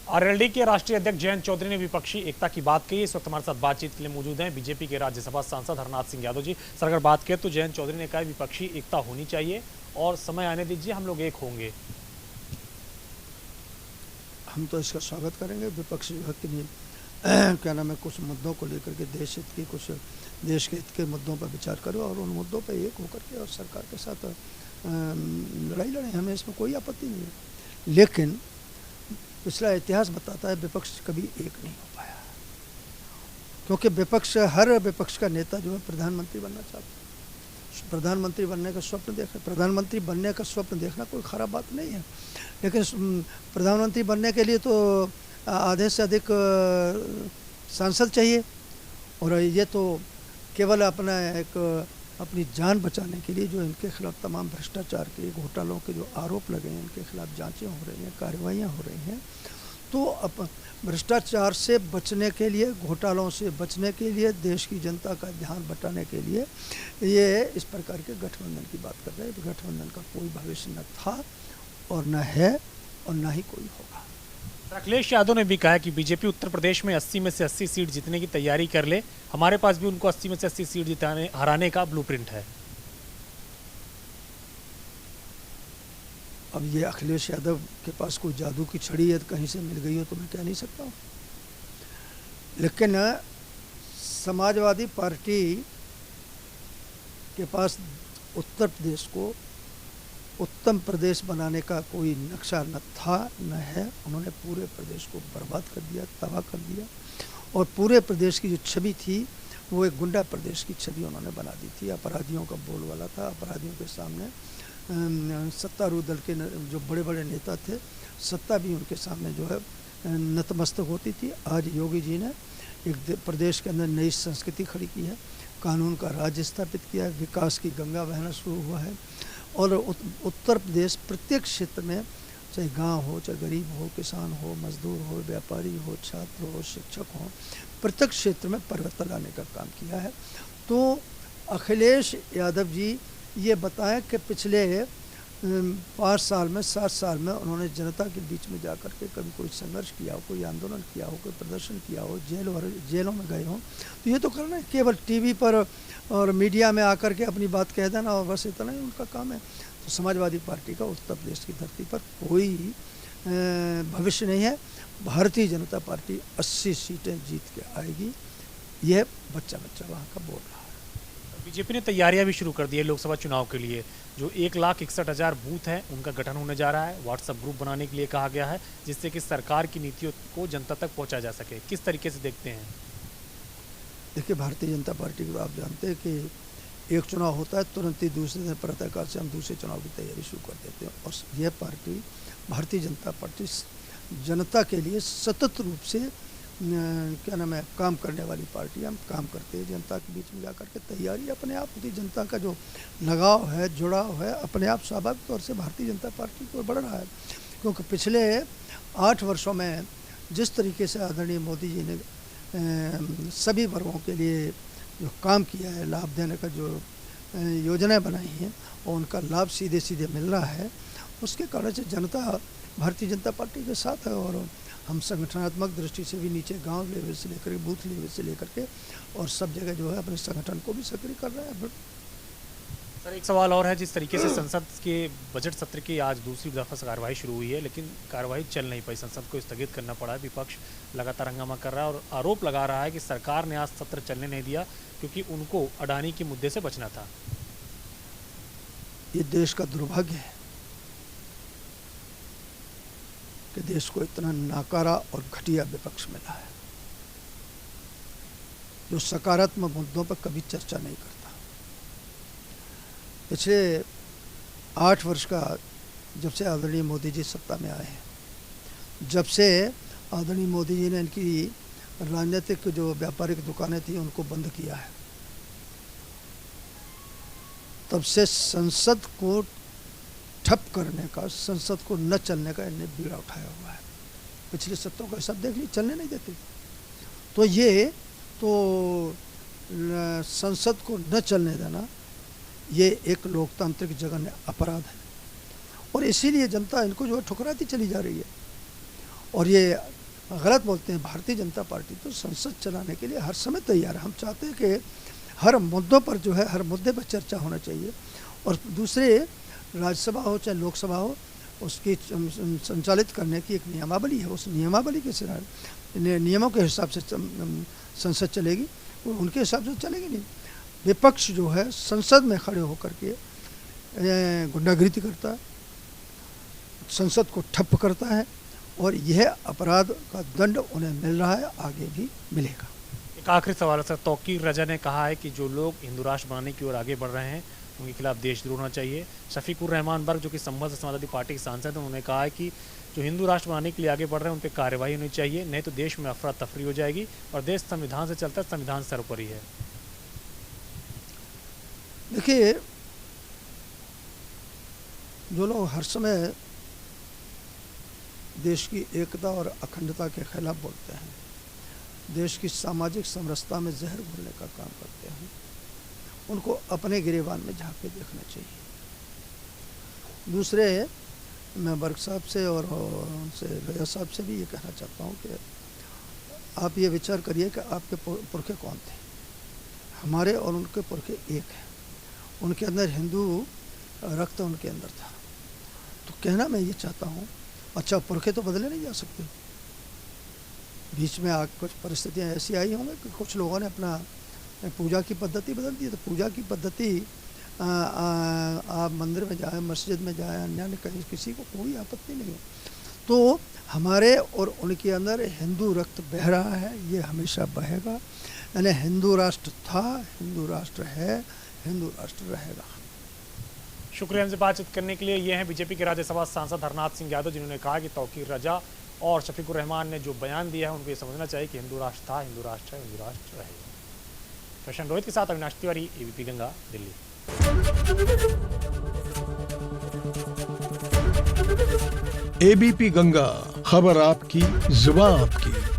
RLD के राष्ट्रीय अध्यक्ष जयंत चौधरी ने विपक्षी एकता की बात कही। इस वक्त हमारे साथ बातचीत के लिए मौजूद हैं बीजेपी के राज्यसभा सांसद हरनाथ सिंह यादव जी। सर, अगर बात करें तो जयंत चौधरी ने कहा विपक्षी एकता होनी चाहिए और समय आने दीजिए, हम लोग एक होंगे। हम तो इसका स्वागत करेंगे। विपक्ष जो है कि क्या नाम है, कुछ मुद्दों को लेकर के देश हित की, कुछ देश के हित के मुद्दों पर विचार करो और उन मुद्दों पर एक होकर के और सरकार के साथ लड़ाई लड़ें। हमें इसमें कोई आपत्ति नहीं है, लेकिन पिछला इतिहास बताता है विपक्ष कभी एक नहीं हो पाया, क्योंकि हर विपक्ष का नेता जो है प्रधानमंत्री बनना चाहता है, प्रधानमंत्री बनने का स्वप्न देख रहे। प्रधानमंत्री बनने का स्वप्न देखना कोई ख़राब बात नहीं है, लेकिन प्रधानमंत्री बनने के लिए तो आधे से अधिक सांसद चाहिए, और ये तो केवल अपनी जान बचाने के लिए जो इनके खिलाफ तमाम भ्रष्टाचार के, घोटालों के जो आरोप लगे हैं, इनके खिलाफ जांचें हो रही हैं, कार्रवाइयाँ हो रही हैं, तो भ्रष्टाचार से बचने के लिए, घोटालों से बचने के लिए, देश की जनता का ध्यान बटाने के लिए ये इस प्रकार के गठबंधन की बात कर रहे हैं। गठबंधन का कोई भविष्य न था और न है और न ही कोई होगा। अखिलेश यादव ने भी कहा कि बीजेपी उत्तर प्रदेश में 80 में से 80 सीट जीतने की तैयारी कर ले, हमारे पास भी उनको 80 में से 80 सीट हराने का ब्लूप्रिंट है। अब ये अखिलेश यादव के पास कोई जादू की छड़ी है, कहीं से मिल गई हो तो मैं कह नहीं सकता हूँ, लेकिन समाजवादी पार्टी के पास उत्तर प्रदेश को उत्तम प्रदेश बनाने का कोई नक्शा न था न है। उन्होंने पूरे प्रदेश को बर्बाद कर दिया, तबाह कर दिया, और पूरे प्रदेश की जो छवि थी वो एक गुंडा प्रदेश की छवि उन्होंने बना दी थी। अपराधियों का बोलबाला था, अपराधियों के सामने सत्तारूढ़ दल के जो बड़े बड़े नेता थे, सत्ता भी उनके सामने जो है नतमस्तक होती थी। आज योगी जी ने एक प्रदेश के अंदर नई संस्कृति खड़ी की है, कानून का राज स्थापित किया है, विकास की गंगा बहना शुरू हुआ है, और उत्तर प्रदेश प्रत्येक क्षेत्र में, चाहे गांव हो, चाहे गरीब हो, किसान हो, मजदूर हो, व्यापारी हो, छात्र हो, शिक्षक हो, प्रत्येक क्षेत्र में परिवर्तन लाने का काम किया है। तो अखिलेश यादव जी ये बताएं कि पिछले 5 साल में, 7 साल में उन्होंने जनता के बीच में जाकर के कभी कोई संघर्ष किया हो, कोई आंदोलन किया हो, कोई प्रदर्शन किया हो, जेलों में गए हों, तो ये तो करना है केवल टीवी पर और मीडिया में आकर के अपनी बात कह देना और बस इतना ही उनका काम है। तो समाजवादी पार्टी का उत्तर प्रदेश की धरती पर कोई भविष्य नहीं है। भारतीय जनता पार्टी 80 सीटें जीत के आएगी, यह बच्चा वहाँ का बोल रहा है। बीजेपी ने तैयारियां भी शुरू कर दी है लोकसभा चुनाव के लिए। जो 1,61,000 बूथ हैं उनका गठन होने जा रहा है। व्हाट्सएप ग्रुप बनाने के लिए कहा गया है, जिससे कि सरकार की नीतियों को जनता तक पहुंचा जा सके। किस तरीके से देखते हैं? देखिए, भारतीय जनता पार्टी को आप जानते हैं कि एक चुनाव होता है, तुरंत ही दूसरे दिन प्रातःकाल से हम दूसरे चुनाव की तैयारी शुरू कर देते हैं, और यह पार्टी, भारतीय जनता पार्टी, जनता के लिए सतत रूप से क्या नाम है, काम करने वाली पार्टी। हम काम करते हैं जनता के बीच में जाकर के, तैयारी अपने आप होती, जनता का जो लगाव है, जुड़ाव है, अपने आप स्वाभाविक तौर से भारतीय जनता पार्टी को बढ़ रहा है। क्योंकि पिछले 8 वर्षों में जिस तरीके से आदरणीय मोदी जी ने सभी वर्गों के लिए जो काम किया है, लाभ देने का जो योजनाएं बनाई हैं, और उनका लाभ सीधे सीधे मिल रहा है, उसके कारण से जनता भारतीय जनता पार्टी के साथ है। और हम संगठनात्मक दृष्टि से भी नीचे गांव लेवल से लेकर के, बूथ लेवल से लेकर के, और सब जगह जो है अपने संगठन को भी सक्रिय कर रहे हैं। सर, एक सवाल और है। जिस तरीके से संसद के बजट सत्र की आज दूसरी दफा से कार्रवाई शुरू हुई है, लेकिन कार्रवाई चल नहीं पाई, संसद को स्थगित करना पड़ा है। विपक्ष लगातार हंगामा कर रहा है और आरोप लगा रहा है कि सरकार ने आज सत्र चलने नहीं दिया क्योंकि उनको अडानी के मुद्दे से बचना था। ये देश का दुर्भाग्य है कि देश को इतना नाकारा और घटिया विपक्ष मिला है, जो सकारात्मक मुद्दों पर कभी चर्चा नहीं करता। पिछले 8 वर्ष का, जब से आदरणीय मोदी जी सत्ता में आए हैं, जब से आदरणीय मोदी जी ने इनकी राजनीतिक जो व्यापारिक दुकानें थी उनको बंद किया है, तब से संसद को ठप करने का, संसद को न चलने का इन्हें बीड़ा उठाया हुआ है। पिछले सत्रों का सब देख लीजिए, चलने नहीं देते। तो ये तो संसद को न चलने देना, ये एक लोकतांत्रिक जघन्य अपराध है, और इसीलिए जनता इनको जो है ठुकराती चली जा रही है। और ये गलत बोलते हैं। भारतीय जनता पार्टी तो संसद चलाने के लिए हर समय तैयार है। हम चाहते हैं कि हर मुद्दों पर जो है, हर मुद्दे पर चर्चा होना चाहिए। और दूसरे, राज्यसभा हो चाहे लोकसभा हो, उसकी संचालित करने की एक नियमावली है। उस नियमावली के नियमों के हिसाब से संसद चलेगी, उनके हिसाब से चलेगी नहीं। विपक्ष जो है संसद में खड़े होकर के गुंडागिरी करता है, संसद को ठप करता है, और यह अपराध का दंड उन्हें मिल रहा है, आगे भी मिलेगा। एक आखिरी सवाल है सर, तौकीर रजा ने कहा है कि जो लोग हिंदू राष्ट्र बनाने की ओर आगे बढ़ रहे हैं उनके खिलाफ देशद्रोह होना चाहिए। शफीकुर रहमान बर्ग जो कि संभल समाजवादी पार्टी के सांसद हैं, उन्होंने कहा है कि जो हिंदू राष्ट्र बनाने के लिए आगे बढ़ रहे हैं उन पर कार्रवाई होनी चाहिए, नहीं तो देश में अफरा तफरी हो जाएगी और देश संविधान से चलता है, संविधान सर्वोपरि है। देखिए, जो लोग हर समय देश की एकता और अखंडता के खिलाफ बोलते हैं, देश की सामाजिक समरसता में जहर घोलने का काम करते हैं, उनको अपने गिरेबान में झांक के देखना चाहिए। दूसरे, मैं बर्ग साहब से और उनसे भैया साहब से भी ये कहना चाहता हूँ कि आप ये विचार करिए कि आपके पुरखे कौन थे। हमारे और उनके पुरखे एक हैं। उनके अंदर हिंदू रक्त उनके अंदर था। तो कहना मैं ये चाहता हूँ, अच्छा, पुरखे तो बदले नहीं जा सकते। बीच में कुछ परिस्थितियाँ ऐसी आई होंगी कि कुछ लोगों ने अपना पूजा की पद्धति बदल दी। तो पूजा की पद्धति आप मंदिर में जाए, मस्जिद में जाए, अन्य कहीं, किसी को कोई आपत्ति नहीं हो। तो हमारे और उनके अंदर हिंदू रक्त बह रहा है, ये हमेशा बहेगा। यानी हिंदू राष्ट्र था, हिंदू राष्ट्र है, हिंदू राष्ट्र रहेगा। शुक्रिया हमसे बातचीत करने के लिए। ये हैं बीजेपी के राज्यसभा सांसद हरनाथ सिंह यादव, जिन्होंने कहा कि तौकीर रजा और शफीकुर रहमान ने जो बयान दिया है उनको ये समझना चाहिए कि हिंदू राष्ट्र था, हिंदू राष्ट्र है, हिंदू राष्ट्र रहेगा। प्रशांत रोहित के साथ अविनाश तिवारी, एबीपी गंगा, दिल्ली। एबीपी गंगा, खबर आपकी, जुबान आपकी।